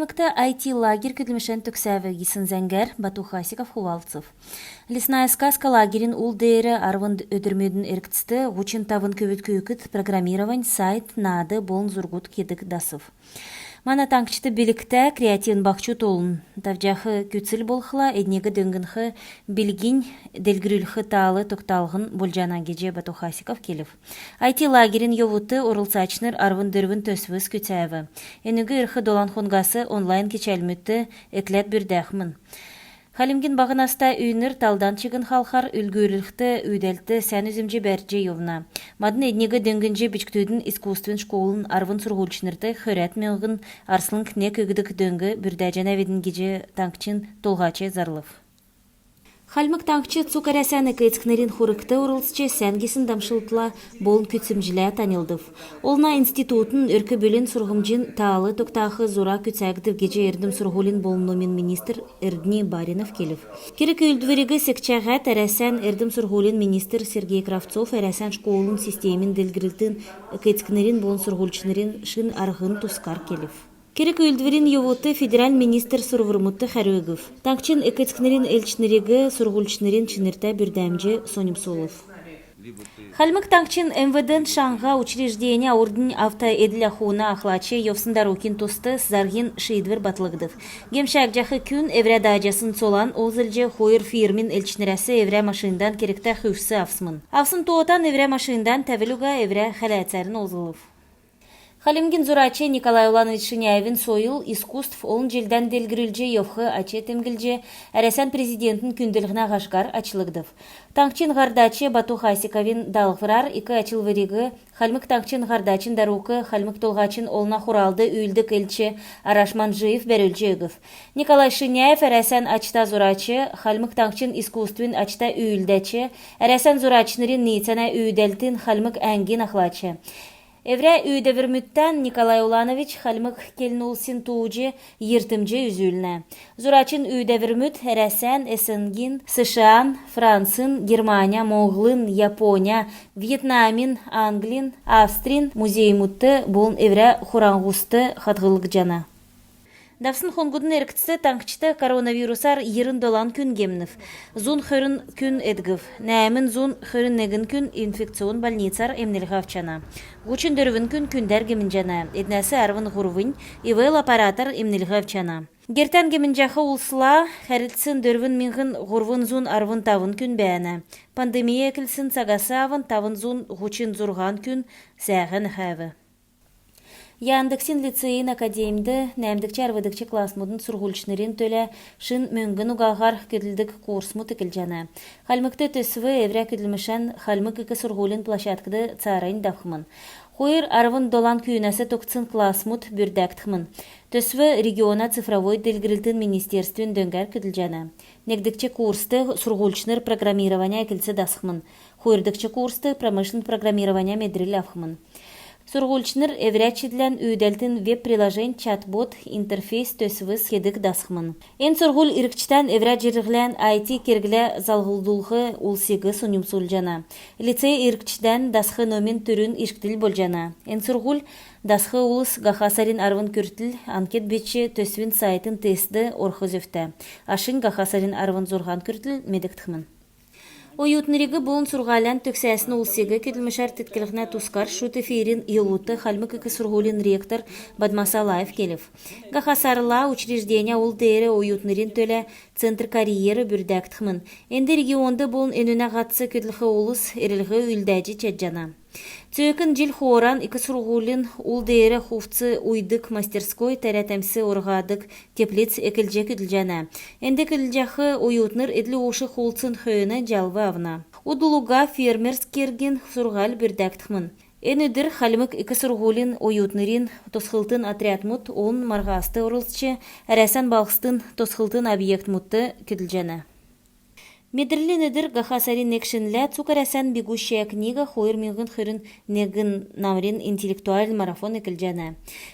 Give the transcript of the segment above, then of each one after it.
Хальмыкта IT-лагерь күділмішен түксәві гисін зәңгер Бату Хасиков Хувалцев. Лесная сказка лагерин ул дейрі арвын өдірмедін әрктісті ғучин тавын көбіт көйкіт программировань сайт нады болын зұргут кедік дасыв. Мана таңкчыты билікті креативн бақчу толын. Тавжақы күтсіл болхыла әднегі дөңгінхі білгін делгірілхі талы тоқталғын болжана геже Бату Хасиков келів. IT лагерин йовуты орылсачныр арвын дөрвін төсвіз күтсәві. Әнігі үрхі долан хонгасы онлайн кечәлмітті әклет бүрдәхмін. Халимгин бағынаста үйнір талдан чыгын халқар үлгөрілікті үйдәлті сән үзімже бәрже евна. Мадын әднегі дөңгінже бичктөйдің искусствен школын арвын сұрғылчынырды хөрәт меғын арслын кне көгідік дөңгі бүрдәжен әведін геже танкчин толғачы зарлыв. Хальмык танкчы цукарясяны кайцкнерин хурыкты урылсчы сәнгесін дамшылтла болын күтсімжілі танылдыв. Олна институтын өркі бөлін сұрғымжын талы тоқтақы зура күтсәгдів геже ердім сұрғылын болынумен министр Эрдни Баринов келів. Керек үлдіверігі секчаға әрәсән ердім сұрғылын министр Сергей Кравцов әрәсән школын системин делгірілтін кайцкнерин болын сұрғылчынырын шын арғын тускар келів. Керек үлдверин йовоты федераль министр сурвырмутты хәрөгів. Танкчин экетскнерин эльчнереге сургульчнерин чинерта бүрдәмже Соним Солов. Хальмык танкчин МВД Шанға учреждения орден автоэділяхуына ахлачы Йовсындарукин тосты заргин шейдвер батлыгдыв. Гемшак жахы күн эвря дажасын солан олзылжы хойыр фирмин эльчнерасы эвря машиндан керекті хүшсі афсмын. Афсын тоотан эвря машиндан тәвілуга эвря хәләцәрін олзылыв. Халимгин зурачы Николай Уланович Шиняевин союл искусств олын желден делгірілже евхы ачы темгілже әрәсән президентін күнділігіна ғашқар ачылыгдыв. Танкчин ғардачы Бату Хасиковин далғырар икі ачылвырегі Хальмык танкчин ғардачын даруқы Хальмык толғачын олына хуралды үйілдік елчі Арашман Жиев бәрілжегів. Николай Шиняев әрәсән ачта зурачы Хальмык танкчин искусствен ачта үйілдәчі әрәсән зурачынырын нейцана үйдәлтін Хальмык әңгін ахлачы. Эвря үйдевермüттен Николай Уланович Хальмык келнулсин туучы ертімже үзүліне. Зурачын үйдевермüт әрәсән эсінгин, США, Францын, Германия, Моғлын, Япония, Вьетнамин, Англин, Австрин музеймутты болын эвря хураңғусты хатғылық жана. Давсын хонгудын әріктісі танкчыты коронавирусар ерін долан күн гемнів. Зун хөрін күн эдгів. Нәмін зун хөрін нәгін күн инфекцион больницар емнелғавчана. Гучин дөрвін күн күндер гемін жана. Эднәсі арвын ғурвын, ивел аппаратар емнелғавчана. Гертен гемін жақы улсыла, хәрілтсін дөрвін минғын ғурвын зун арвын тавын күн бәәні. Пандемия кілсін сағасы авын тавын зун гучин зурған күн сәғын хәві. Яндексин лицейін академді нәмдікчі арвыдыкчы класс мудын сұрғылчынырын төлі шын мөңгін уғағар көділдік курс мұтыкіл жана. Хальмыкты төсві евря көділмішен Хальмык үкі сұрғылын площадкіді царайын дақымын. Хойыр арвын долан күйінәсі тоқцын класс мұт бүрдәктімін. Төсві региона цифровой делгірілтін министерствен дөңгәр көділ жана. Негдікчі курсты сұрғылчыныр программирования кілсі дасқымын. Хойырдікчі курсты промышленный программирования медрил афқымын. Сургульчныр эврячидлен үйдәлтін веб-приложен чат-бот интерфейс төсвіз кедік дасқымын. Ен сургул иркчтен эврячирглен IT кергілі залғылдулғы улсиғы сұнымсул жана. Лицей иркчтен дасқы номен түрін ишктіл бол жана. Ен сургул дасқы улыс ғахасарин арвын күртіл анкет бетші төсвін сайтын тесті орхызөфті. Ашын ғахасарин арвын зорған күртіл медіктімін. Оютнырығы болын сұрғалан төксәсін олсегі кеділмішар тіткіліғіне тускар шуты фейрин елуты Хальмык үкі сұрғолин ректор Бадмасалаев келів. Ғахасарыла учреждения ол дейірі оютнырын төлі центр карьері бүрдәктімін. Энді регионды болын өніне қатсы кеділгі олыс әрілгі үлдәжі чәджана. Цөкін жил хоран икі сұрғолин ол дейірі хуфцы уйдық мастерской тәрәтәмсі орғадық теплец әкілже күділжана. Энді күділжақы оютныр әдлі ошы холцын хöyіні жалвы авна. Удулуға фермерс керген сұрғал бүрдәктімін. Энүдір Хальмык икі сұрғолин оютнырин тосқылтын отрядмут он марғасты орылсчы әрәсән балғыстын тосқылтын объект мутты күділжана. Медрлин эдір гахасарин некшінлі цукарясан бегущая книга хойыр милгін хырын негін намрин интеллектуаль марафон екілжана.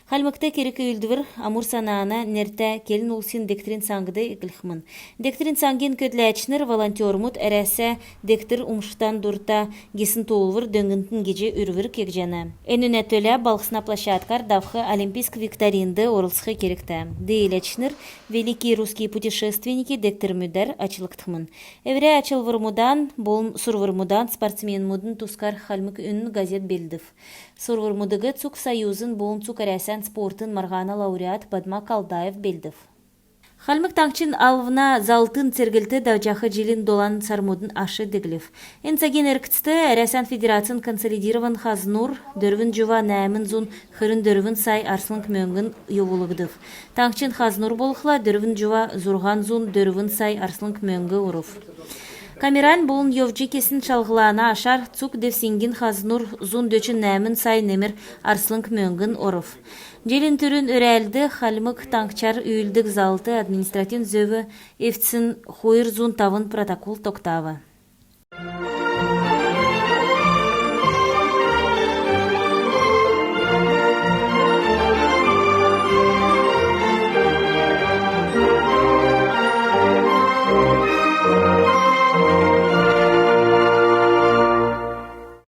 Халмыкты керек үйілдівір амур санаана нерті келін улсин дектрин саңгыды екілхмін. Дектрин саңген көтләчнір волонтермут әрәсі дектір умштан дұрта гесін тоулвыр дөңгінтін геже үрвір кекжана. Энүнә төлә балқсына площадкар давхы олимпийск викторинды орылсқы керекті. Дейләчнір великий русский путешественники дектір мүдір ачылықтымын. Эвре ачылвырмудан, болын сурвырмудан спортсмен мудын тускар халмык үнн газет белдів. Сурвырмудығы цук союзын болын цукарясан спортын марғана лауреат Бадма Калдаев белдів. Халмык таңчын алвына залтын цергілті даучахы жилин долан сармудын ашы деглев. Энцаген әркітсті Әрәсан Федерациян консолидирован хазнур дөрвін жува нәмін зун хырын дөрвін сай арслынк мөңгін йовулығдыв. Таңчын хазнур болықла дөрвін жува зурған зун дөрвін сай арслынк мөңгі ұрыв. Камеран болын йовжи кесін шалғылана ашар цук девсингин хазнур зун дөчін нәмін сай немір арслынк мөңгін ұрыв. Желін түрін өрәлді халмык таңчар үйілдік залты административ зөві ефтсін хойыр зун тавын протокол тоқтавы.